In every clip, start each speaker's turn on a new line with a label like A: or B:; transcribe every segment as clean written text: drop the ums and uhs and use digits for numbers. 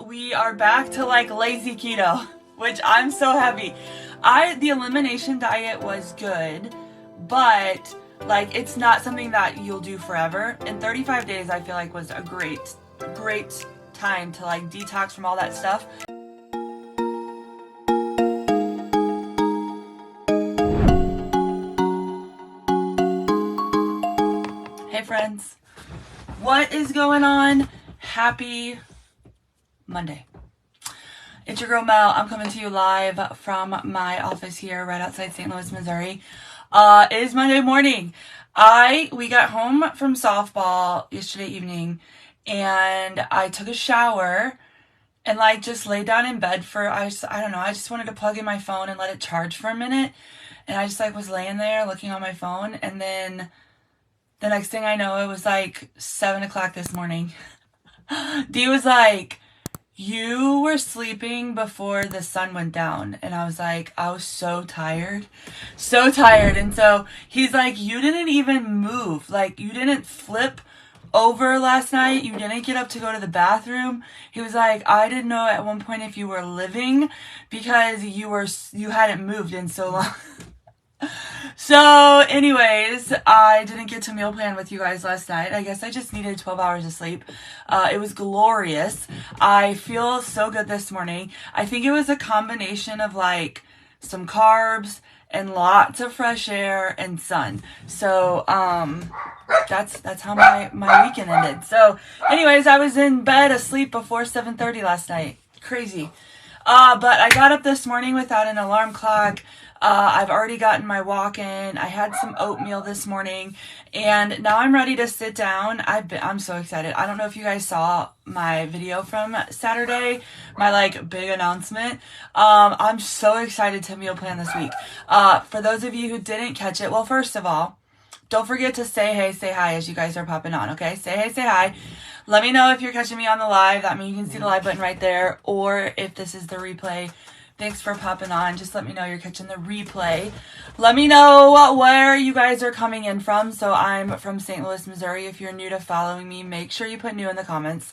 A: we are back to like lazy keto, which I'm so happy. The elimination diet was good, but like it's not something that you'll do forever. And 35 days I feel like was a great time to like detox from all that stuff. Hey friends, what is going on? Happy Monday. It's your girl Mel. I'm coming to you live from my office here right outside St. Louis, Missouri. It is Monday morning. We got home from softball yesterday evening and I took a shower and like just laid down in bed for, I don't know, I just wanted to plug in my phone and let it charge for a minute. And I just like was laying there looking on my phone, and then the next thing I know, it was like 7 o'clock this morning. Dee was like, you were sleeping before the sun went down. And I was like, I was so tired. And so he's like, you didn't even move. Like, you didn't flip over last night. You didn't get up to go to the bathroom. He was like, I didn't know at one point if you were living because you hadn't moved in so long. So anyways, I didn't get to meal plan with you guys last night. I guess I just needed 12 hours of sleep. It was glorious. I feel so good this morning. I think it was a combination of like some carbs and lots of fresh air and sun. So that's how my weekend ended. So anyways, I was in bed asleep before 7:30 last night. Crazy. But I got up this morning without an alarm clock. I've already gotten my walk in. I had some oatmeal this morning, and now I'm ready to sit down. I'm so excited. I don't know if you guys saw my video from Saturday, my like big announcement. I'm so excited to meal plan this week. For those of you who didn't catch it, well, first of all, don't forget to say hey, say hi as you guys are popping on, okay? Say hey, say hi. Let me know if you're catching me on the live. That means you can see the live button right there, or if this is the replay. Thanks for popping on. Just let me know you're catching the replay. Let me know where you guys are coming in from. So I'm from St. Louis, Missouri. If you're new to following me, make sure you put new in the comments.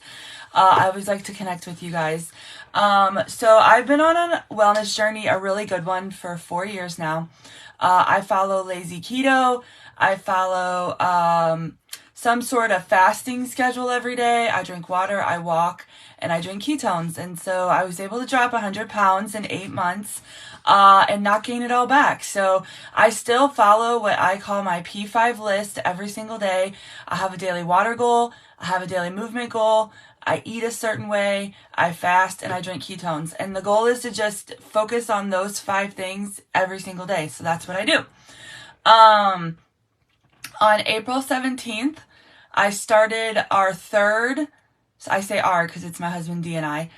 A: I always like to connect with you guys. So I've been on a wellness journey, a really good one, for 4 years now. I follow lazy keto. I follow some sort of fasting schedule every day. I drink water, I walk, and I drink ketones. And so I was able to drop 100 pounds in 8 months and not gain it all back. So I still follow what I call my P5 list every single day. I have a daily water goal. I have a daily movement goal. I eat a certain way. I fast, and I drink ketones. And the goal is to just focus on those 5 things every single day. So that's what I do. On April 17th, I started our third, I say our because it's my husband Dee and I,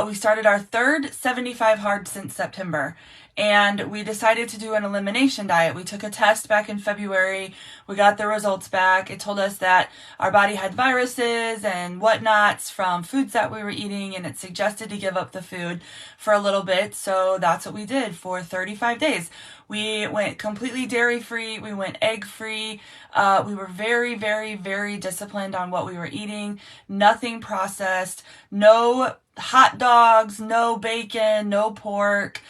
A: we started our third 75 hard since September, and we decided to do an elimination diet. We took a test back in February. We got the results back. It told us that our body had viruses and whatnots from foods that we were eating, and it suggested to give up the food for a little bit. So that's what we did for 35 days. We went completely dairy-free. We went egg-free. We were very, very, very disciplined on what we were eating. Nothing processed. No hot dogs, no bacon, no pork,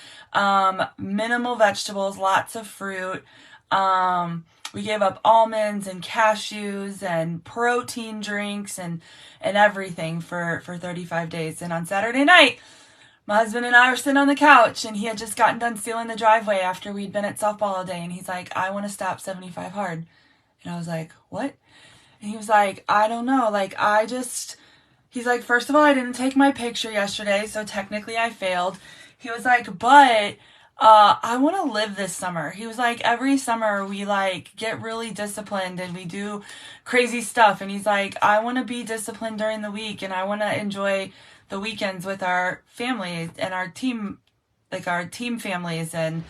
A: minimal vegetables, lots of fruit. We gave up almonds and cashews and protein drinks and everything for 35 days. And on Saturday night, my husband and I were sitting on the couch, and he had just gotten done sealing the driveway after we'd been at softball all day. And he's like, I want to stop 75 hard. And I was like, what? And he was like, I don't know. Like, he's like, first of all, I didn't take my picture yesterday, so technically I failed. He was like, but I want to live this summer. He was like, every summer we like get really disciplined and we do crazy stuff. And he's like, I want to be disciplined during the week, and I want to enjoy the weekends with our family and our team, like our team families. And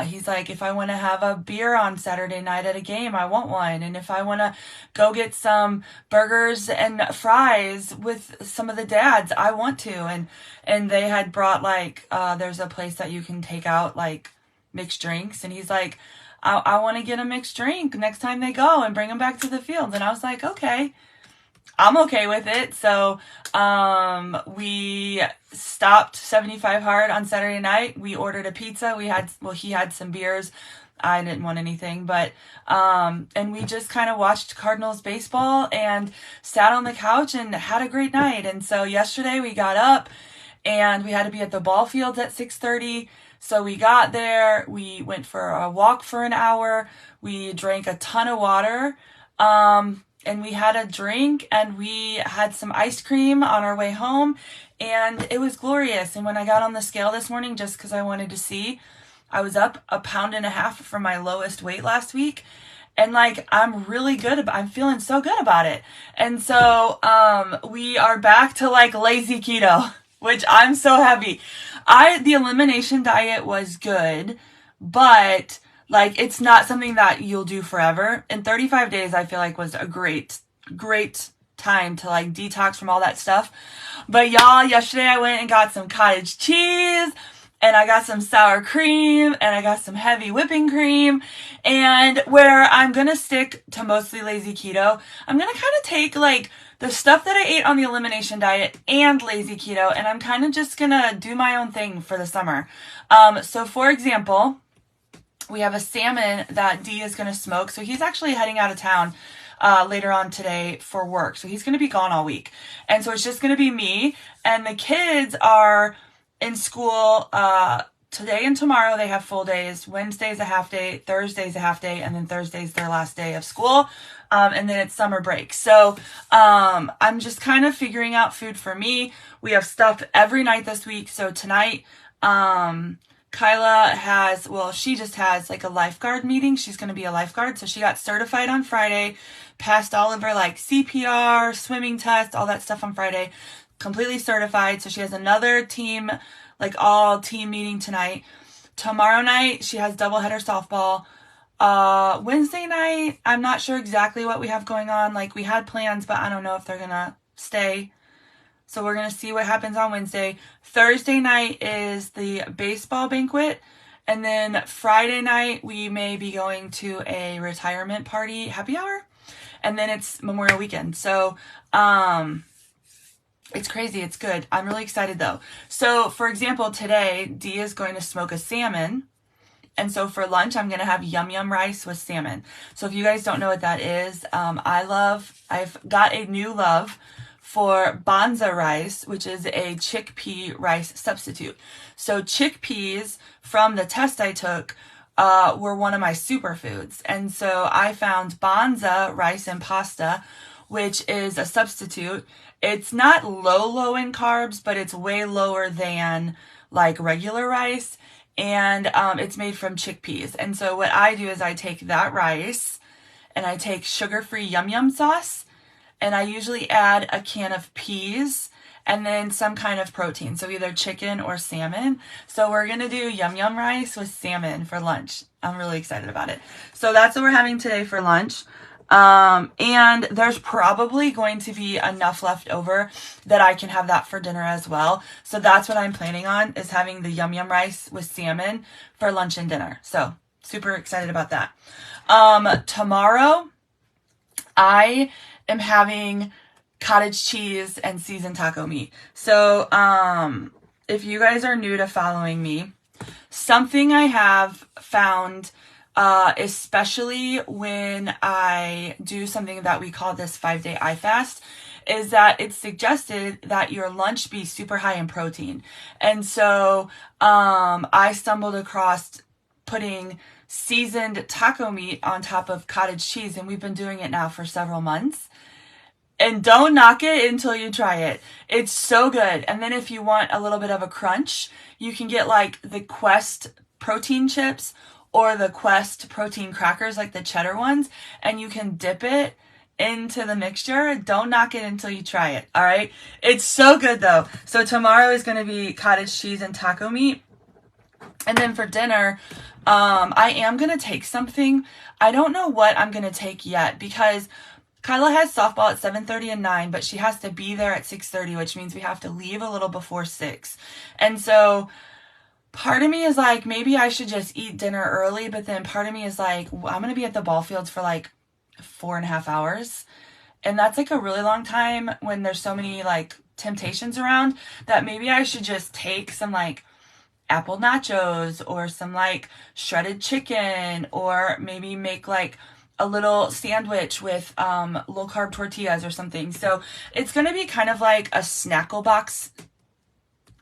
A: he's like, if I want to have a beer on Saturday night at a game, I want one. And if I want to go get some burgers and fries with some of the dads, I want to. And they had brought like, there's a place that you can take out like mixed drinks. And he's like, I want to get a mixed drink next time they go and bring them back to the field. And I was like, okay. I'm okay with it. So, we stopped 75 Hard on Saturday night. We ordered a pizza. He had some beers. I didn't want anything, but, and we just kind of watched Cardinals baseball and sat on the couch and had a great night. And so yesterday we got up and we had to be at the ball fields at 6:30. So we got there, we went for a walk for an hour, we drank a ton of water, and we had a drink and we had some ice cream on our way home, and it was glorious. And when I got on the scale this morning, just because I wanted to see, I was up 1.5 pounds from my lowest weight last week. And like, I'm feeling so good about it. And so, we are back to like lazy keto, which I'm so happy. The elimination diet was good, but like, it's not something that you'll do forever. And 35 days, I feel like was a great time to like detox from all that stuff. But y'all, yesterday I went and got some cottage cheese, and I got some sour cream, and I got some heavy whipping cream. And where I'm going to stick to mostly lazy keto, I'm going to kind of take like the stuff that I ate on the elimination diet and lazy keto, and I'm kind of just going to do my own thing for the summer. So for example, we have a salmon that D is going to smoke. So he's actually heading out of town later on today for work. So he's going to be gone all week. And so it's just going to be me, and the kids are in school today and tomorrow. They have full days. Wednesday's a half day, Thursday's a half day, and then Thursday's their last day of school. And then it's summer break. So I'm just kind of figuring out food for me. We have stuff every night this week. So tonight, Kyla she just has like a lifeguard meeting. She's going to be a lifeguard. So she got certified on Friday, passed all of her like CPR, swimming test, all that stuff on Friday, completely certified. So she has another team, like all team meeting tonight. Tomorrow night, she has doubleheader softball. Wednesday night, I'm not sure exactly what we have going on. Like, we had plans, but I don't know if they're going to stay. So we're going to see what happens on Wednesday. Thursday night is the baseball banquet. And then Friday night, we may be going to a retirement party happy hour. And then it's Memorial Weekend. So, it's crazy. It's good. I'm really excited though. So for example, today, D is going to smoke a salmon. And so for lunch, I'm going to have yum yum rice with salmon. So if you guys don't know what that is, I've got a new love for Banza rice, which is a chickpea rice substitute. So chickpeas, from the test I took, were one of my superfoods. And so I found Banza rice and pasta, which is a substitute. It's not low in carbs, but it's way lower than like regular rice. And it's made from chickpeas. And so what I do is I take that rice and I take sugar-free yum yum sauce, and I usually add a can of peas and then some kind of protein. So either chicken or salmon. So we're going to do yum yum rice with salmon for lunch. I'm really excited about it. So that's what we're having today for lunch. And there's probably going to be enough left over that I can have that for dinner as well. So that's what I'm planning on, is having the yum yum rice with salmon for lunch and dinner. So super excited about that. Tomorrow I am having cottage cheese and seasoned taco meat. So, if you guys are new to following me, something I have found, especially when I do something that we call this 5-day I fast, is that it's suggested that your lunch be super high in protein. And so, I stumbled across putting seasoned taco meat on top of cottage cheese, and we've been doing it now for several months. And don't knock it until you try it. It's so good. And then if you want a little bit of a crunch, you can get like the Quest protein chips or the Quest protein crackers, like the cheddar ones, and you can dip it into the mixture. Don't knock it until you try it. All right. It's so good though. So tomorrow is going to be cottage cheese and taco meat. And then for dinner, I am going to take something. I don't know what I'm going to take yet, because Kyla has softball at 7:30 and 9, but she has to be there at 6:30, which means we have to leave a little before 6. And so part of me is like, maybe I should just eat dinner early, but then part of me is like, I'm going to be at the ball fields for like 4.5 hours. And that's like a really long time when there's so many like temptations around, that maybe I should just take some like apple nachos or some like shredded chicken, or maybe make like a little sandwich with low carb tortillas or something. So it's going to be kind of like a snackle box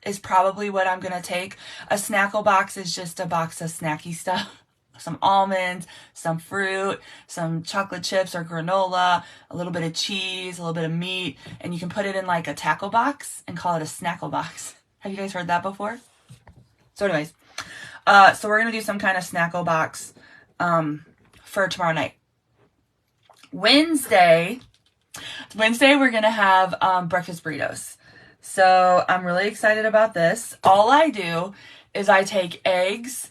A: is probably what I'm going to take. A snackle box is just a box of snacky stuff. Some almonds, some fruit, some chocolate chips or granola, a little bit of cheese, a little bit of meat, and you can put it in like a tackle box and call it a snackle box. Have you guys heard that before? So anyways, so we're going to do some kind of snackle box for tomorrow night. Wednesday, we're going to have breakfast burritos. So I'm really excited about this. All I do is I take eggs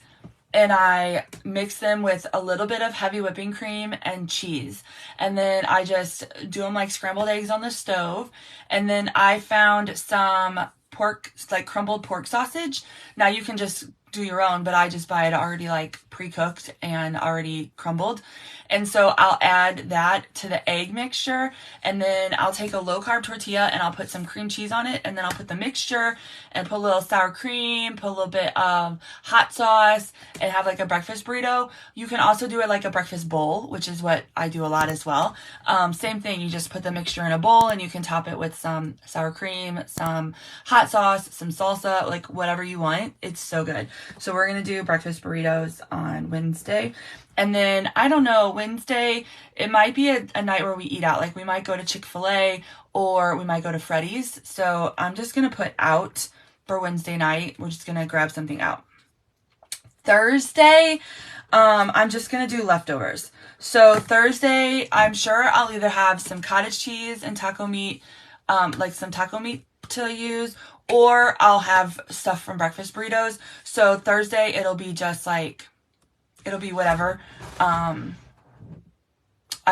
A: and I mix them with a little bit of heavy whipping cream and cheese. And then I just do them like scrambled eggs on the stove. And then I found some pork, like crumbled pork sausage. Now you can just do your own, but I just buy it already like pre-cooked and already crumbled. And so I'll add that to the egg mixture, and then I'll take a low carb tortilla and I'll put some cream cheese on it, and then I'll put the mixture and put a little sour cream, put a little bit of hot sauce, and have like a breakfast burrito. You can also do it like a breakfast bowl, which is what I do a lot as well. Same thing, you just put the mixture in a bowl and you can top it with some sour cream, some hot sauce, some salsa, like whatever you want. It's so good. So we're going to do breakfast burritos on Wednesday. And then, I don't know, Wednesday, it might be a night where we eat out. Like we might go to Chick-fil-A or we might go to Freddy's. So I'm just going to put out for Wednesday night. We're just going to grab something out. Thursday, I'm just going to do leftovers. So Thursday, I'm sure I'll either have some cottage cheese and taco meat, like some taco meat to use, or I'll have stuff from breakfast burritos. So Thursday, it'll be just like, it'll be whatever I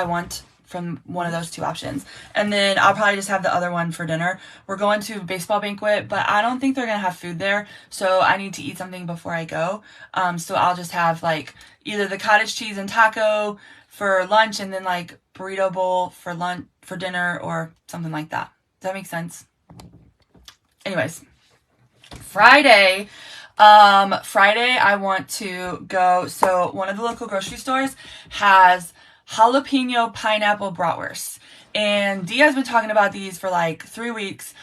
A: want from one of those two options. And then I'll probably just have the other one for dinner. We're going to a baseball banquet, but I don't think they're going to have food there. So I need to eat something before I go. So I'll just have like either the cottage cheese and taco for lunch, and then like burrito bowl for lunch, for dinner, or something like that. Does that make sense? Anyways, Friday, I want to go. So one of the local grocery stores has jalapeno pineapple bratwurst, and Dia has been talking about these for like 3 weeks.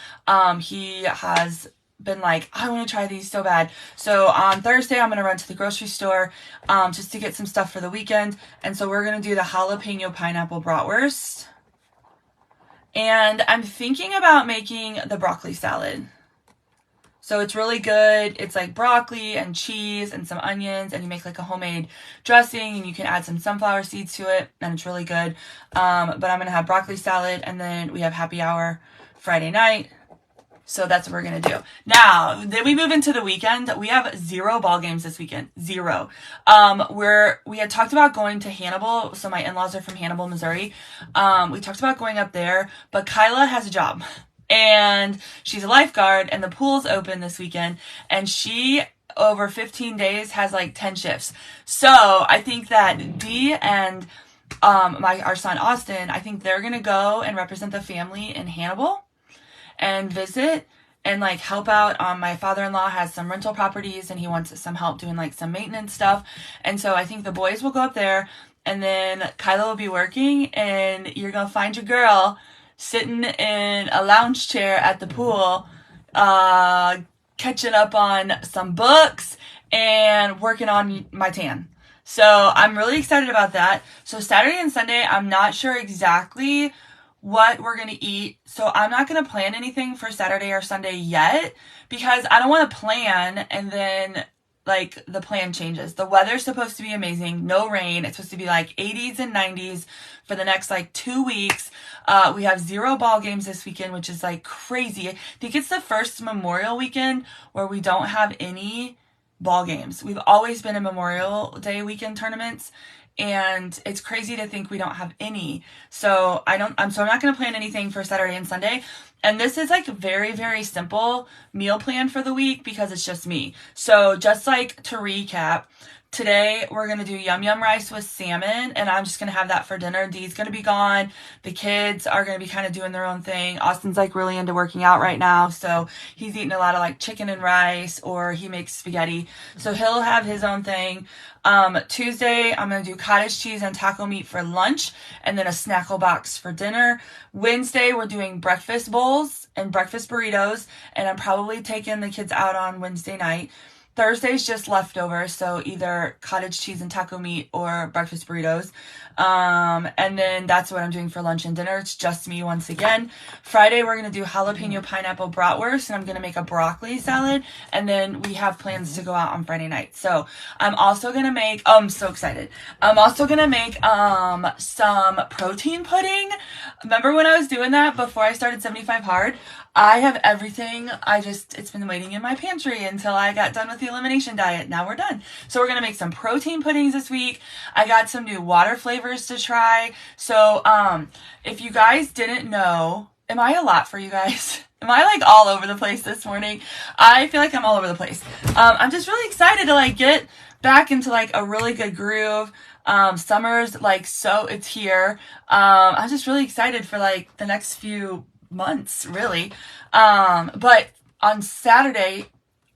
A: He has been like, I want to try these so bad. So on Thursday, I'm going to run to the grocery store, just to get some stuff for the weekend. And so we're going to do the jalapeno pineapple bratwurst. And I'm thinking about making the broccoli salad. So it's really good. It's like broccoli and cheese and some onions, and you make like a homemade dressing, and you can add some sunflower seeds to it, and it's really good. But I'm going to have broccoli salad, and then we have happy hour Friday night. So that's what we're going to do. Now, then we move into the weekend. We have 0 ball games this weekend. 0. We had talked about going to Hannibal. So my in-laws are from Hannibal, Missouri. We talked about going up there, but Kyla has a job. And she's a lifeguard, and the pool's open this weekend, and she, over 15 days, has like 10 shifts. So I think that Dee and our son Austin, I think they're gonna go and represent the family in Hannibal and visit and like help out. My father-in-law has some rental properties, and he wants some help doing like some maintenance stuff. And so I think the boys will go up there, and then Kyla will be working, and you're gonna find your girl sitting in a lounge chair at the pool, catching up on some books and working on my tan. So I'm really excited about that. So Saturday and Sunday, I'm not sure exactly what we're going to eat. So I'm not going to plan anything for Saturday or Sunday yet, because I don't want to plan and then like the plan changes. The weather's supposed to be amazing. No rain. It's supposed to be like 80s and 90s for the next like 2 weeks. We have 0 ball games this weekend, which is like crazy. I think it's the first Memorial weekend where we don't have any ball games. We've always been in Memorial Day weekend tournaments, and it's crazy to think we don't have any. So I'm not going to plan anything for Saturday and Sunday. And this is like very, very simple meal plan for the week because it's just me. So just like to recap, Today, we're going to do yum yum rice with salmon, and I'm just going to have that for dinner. Dee's going to be gone. The kids are going to be kind of doing their own thing. Austin's like really into working out right now, so he's eating a lot of like chicken and rice, or he makes spaghetti. So he'll have his own thing. Tuesday, I'm going to do cottage cheese and taco meat for lunch, and then a snackle box for dinner. Wednesday, we're doing breakfast bowls and breakfast burritos, and I'm probably taking the kids out on Wednesday night. Thursday's just leftovers, so either cottage cheese and taco meat or breakfast burritos. And then that's what I'm doing for lunch and dinner. It's just me once again. Friday, we're going to do jalapeno pineapple bratwurst, and I'm going to make a broccoli salad. And then we have plans to go out on Friday night. So I'm also going to make, I'm so excited. I'm also going to make some protein pudding. Remember when I was doing that before I started 75 Hard? I have everything. It's been waiting in my pantry until I got done with the elimination diet. Now we're done. So we're going to make some protein puddings this week. I got some new water flavors to try. So, if you guys didn't know, am I a lot for you guys? Am I like all over the place this morning? I feel like I'm all over the place. I'm just really excited to like get back into like a really good groove. Summer's like, so it's here. I'm just really excited for like the next few months, really. But on Saturday,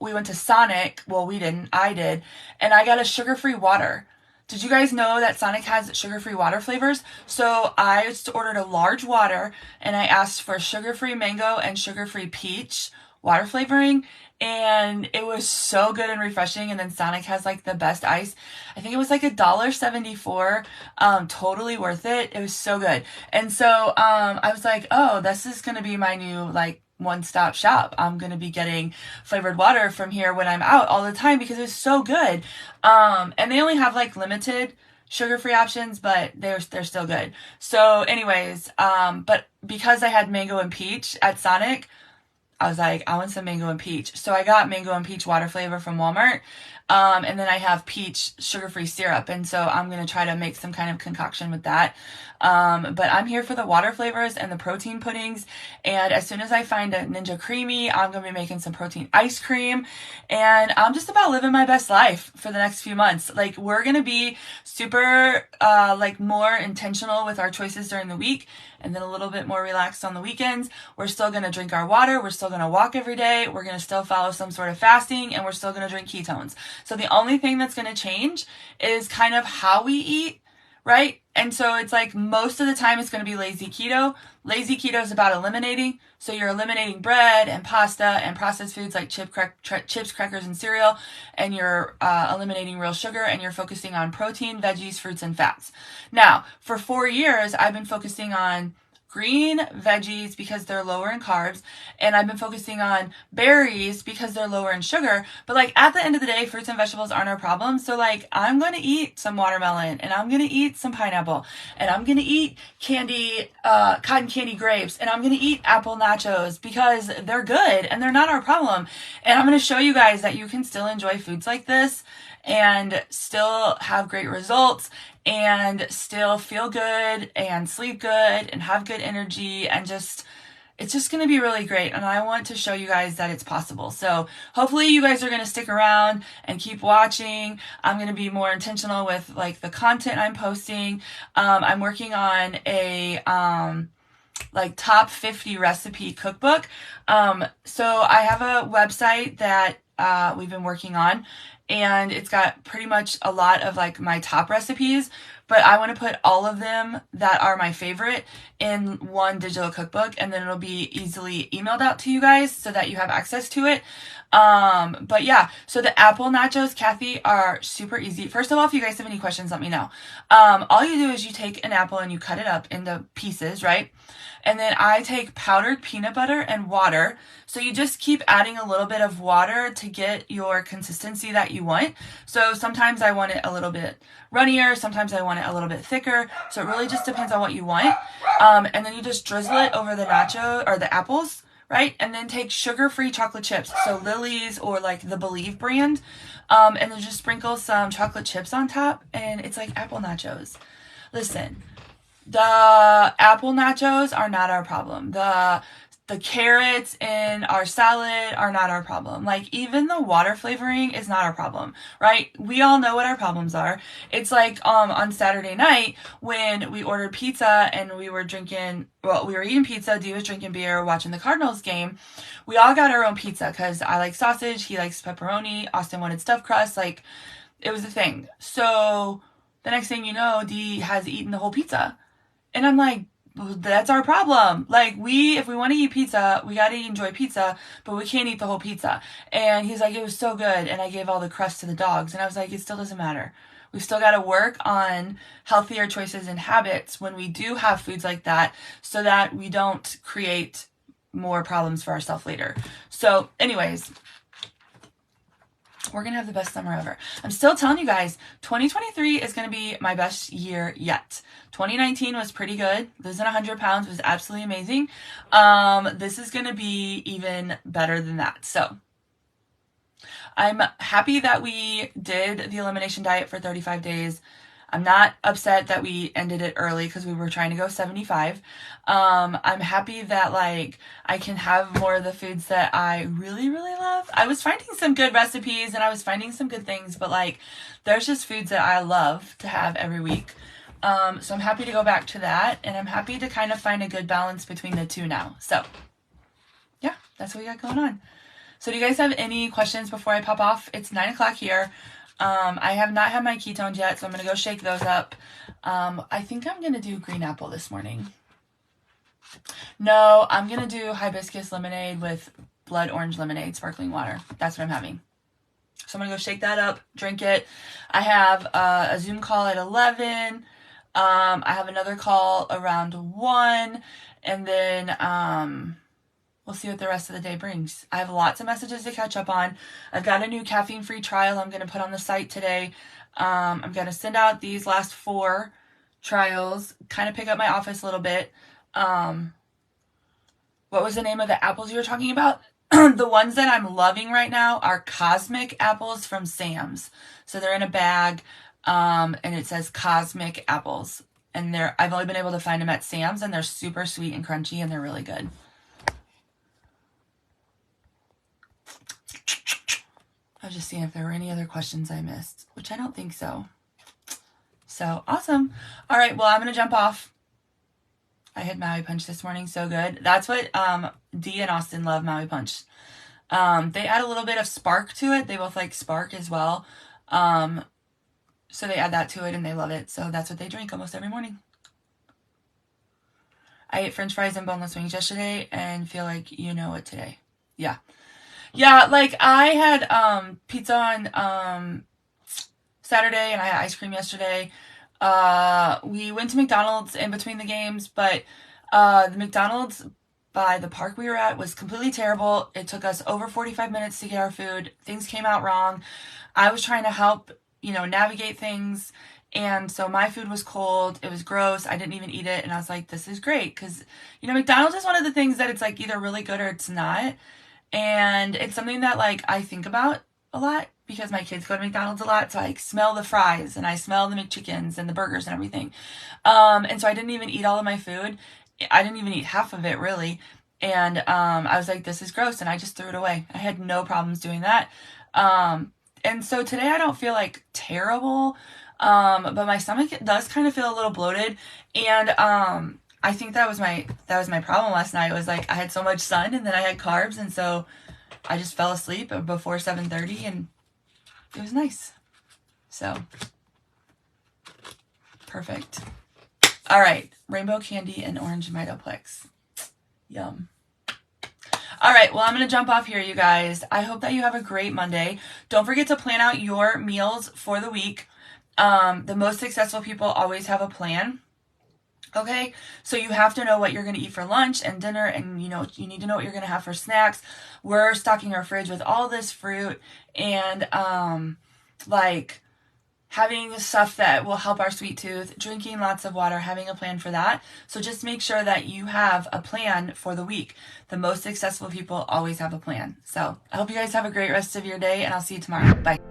A: we went to Sonic. Well, we didn't. I did. And I got a sugar-free water. Did you guys know that Sonic has sugar-free water flavors? So I just ordered a large water, and I asked for sugar-free mango and sugar-free peach water flavoring, and it was so good and refreshing. And then Sonic has like the best ice. I think it was like $1.74. Totally worth it. It was so good. And so I was like, oh, this is gonna be my new like one-stop shop. I'm gonna be getting flavored water from here when I'm out all the time because it's so good. And they only have like limited sugar-free options, but they're still good. So anyways, but because I had mango and peach at Sonic, I was like, I want some mango and peach. So I got mango and peach water flavor from Walmart. And then I have peach sugar-free syrup. And so I'm going to try to make some kind of concoction with that. But I'm here for the water flavors and the protein puddings. And as soon as I find a Ninja Creamy, I'm going to be making some protein ice cream. And I'm just about living my best life for the next few months. Like, we're going to be super, more intentional with our choices during the week, and then a little bit more relaxed on the weekends. We're still going to drink our water. We're still going to walk every day. We're going to still follow some sort of fasting, and we're still going to drink ketones. So the only thing that's going to change is kind of how we eat, right? And so it's like most of the time it's going to be lazy keto. Lazy keto is about eliminating. So you're eliminating bread and pasta and processed foods like chips, crackers, and cereal. And you're eliminating real sugar, and you're focusing on protein, veggies, fruits, and fats. Now, for 4 years, I've been focusing on green veggies because they're lower in carbs, and I've been focusing on berries because they're lower in sugar. But like at the end of the day, fruits and vegetables aren't our problem. So like I'm going to eat some watermelon, and I'm going to eat some pineapple, and I'm going to eat cotton candy grapes, and I'm going to eat apple nachos because they're good and they're not our problem. And I'm going to show you guys that you can still enjoy foods like this and still have great results and still feel good and sleep good and have good energy, and it's just going to be really great. And I want to show you guys that it's possible. So hopefully you guys are going to stick around and keep watching. I'm going to be more intentional with like the content I'm posting. I'm working on a top 50 recipe cookbook. So I have a website that we've been working on, and it's got pretty much a lot of like my top recipes, but I want to put all of them that are my favorite in one digital cookbook, and then it'll be easily emailed out to you guys so that you have access to it. But yeah, so the apple nachos, Kathy, are super easy. First of all, if you guys have any questions, let me know. All you do is you take an apple and you cut it up into pieces, right? And then I take powdered peanut butter and water. So you just keep adding a little bit of water to get your consistency that you want. So sometimes I want it a little bit runnier. Sometimes I want it a little bit thicker. So it really just depends on what you want. And then you just drizzle it over the nacho or the apples, right? And then take sugar-free chocolate chips. So Lily's or like the Believe brand. And then just sprinkle some chocolate chips on top, and it's like apple nachos. Listen, the apple nachos are not our problem. The the carrots in our salad are not our problem. Like, even the water flavoring is not our problem, right? We all know what our problems are. It's like on Saturday night when we ordered pizza and we were eating pizza, Dee was drinking beer, watching the Cardinals game. We all got our own pizza because I like sausage, he likes pepperoni, Austin wanted stuffed crust. Like, it was a thing. So the next thing you know, Dee has eaten the whole pizza. And I'm like, that's our problem. Like, if we want to eat pizza, we got to enjoy pizza, but we can't eat the whole pizza. And he's like, it was so good. And I gave all the crust to the dogs. And I was like, it still doesn't matter. We still got to work on healthier choices and habits when we do have foods like that, so that we don't create more problems for ourselves later. So anyways, we're going to have the best summer ever. I'm still telling you guys, 2023 is going to be my best year yet. 2019 was pretty good. Losing 100 pounds was absolutely amazing. This is going to be even better than that. So I'm happy that we did the elimination diet for 35 days. I'm not upset that we ended it early because we were trying to go 75. I'm happy that, like, I can have more of the foods that I really, really love. I was finding some good recipes and I was finding some good things, but, like, there's just foods that I love to have every week. So I'm happy to go back to that, and I'm happy to kind of find a good balance between the two now. So yeah, that's what we got going on. So do you guys have any questions before I pop off? It's 9 o'clock here. I have not had my ketones yet, so I'm going to go shake those up. I think I'm going to do green apple this morning. No, I'm going to do hibiscus lemonade with blood orange lemonade, sparkling water. That's what I'm having. So I'm going to go shake that up, drink it. I have a Zoom call at 11. I have another call around 1. And then we'll see what the rest of the day brings. I have lots of messages to catch up on. I've got a new caffeine-free trial I'm going to put on the site today. I'm going to send out these last 4 trials, kind of pick up my office a little bit. What was the name of the apples you were talking about? The ones that I'm loving right now are Cosmic apples from Sam's. So they're in a bag, and it says Cosmic apples. And I've only been able to find them at Sam's, and they're super sweet and crunchy, and they're really good. I was just seeing if there were any other questions I missed, which I don't think so. So awesome. All right, well, I'm going to jump off. I had Maui Punch this morning, so good. That's what Dee and Austin love, Maui Punch. They add a little bit of spark to it. They both like spark as well. So they add that to it and they love it. So that's what they drink almost every morning. I ate french fries and boneless wings yesterday and feel like you know it today. Yeah. Yeah, like I had pizza on Saturday and I had ice cream yesterday. We went to McDonald's in between the games, but the McDonald's by the park we were at was completely terrible. It took us over 45 minutes to get our food. Things came out wrong. I was trying to help, navigate things. And so my food was cold. It was gross. I didn't even eat it. And I was like, this is great. Because, McDonald's is one of the things that it's like either really good or it's not. And it's something that like I think about a lot because my kids go to McDonald's a lot. So I smell the fries and I smell the McChickens and the burgers and everything. And so I didn't even eat all of my food. I didn't even eat half of it really. And I was like, this is gross. And I just threw it away. I had no problems doing that. And so today I don't feel like terrible. But my stomach does kind of feel a little bloated. And I think that was my problem last night. It was like I had so much sun and then I had carbs, and so I just fell asleep before 7:30 and it was nice. So perfect. All right, rainbow candy and orange Mitoplex. Yum. All right, well, I'm going to jump off here, you guys. I hope that you have a great Monday. Don't forget to plan out your meals for the week. The most successful people always have a plan. Okay, so you have to know what you're going to eat for lunch and dinner, and you need to know what you're going to have for snacks. We're stocking our fridge with all this fruit and like having stuff that will help our sweet tooth, drinking lots of water, having a plan for that. So just make sure that you have a plan for the week. The most successful people always have a plan. So I hope you guys have a great rest of your day, and I'll see you tomorrow. Bye.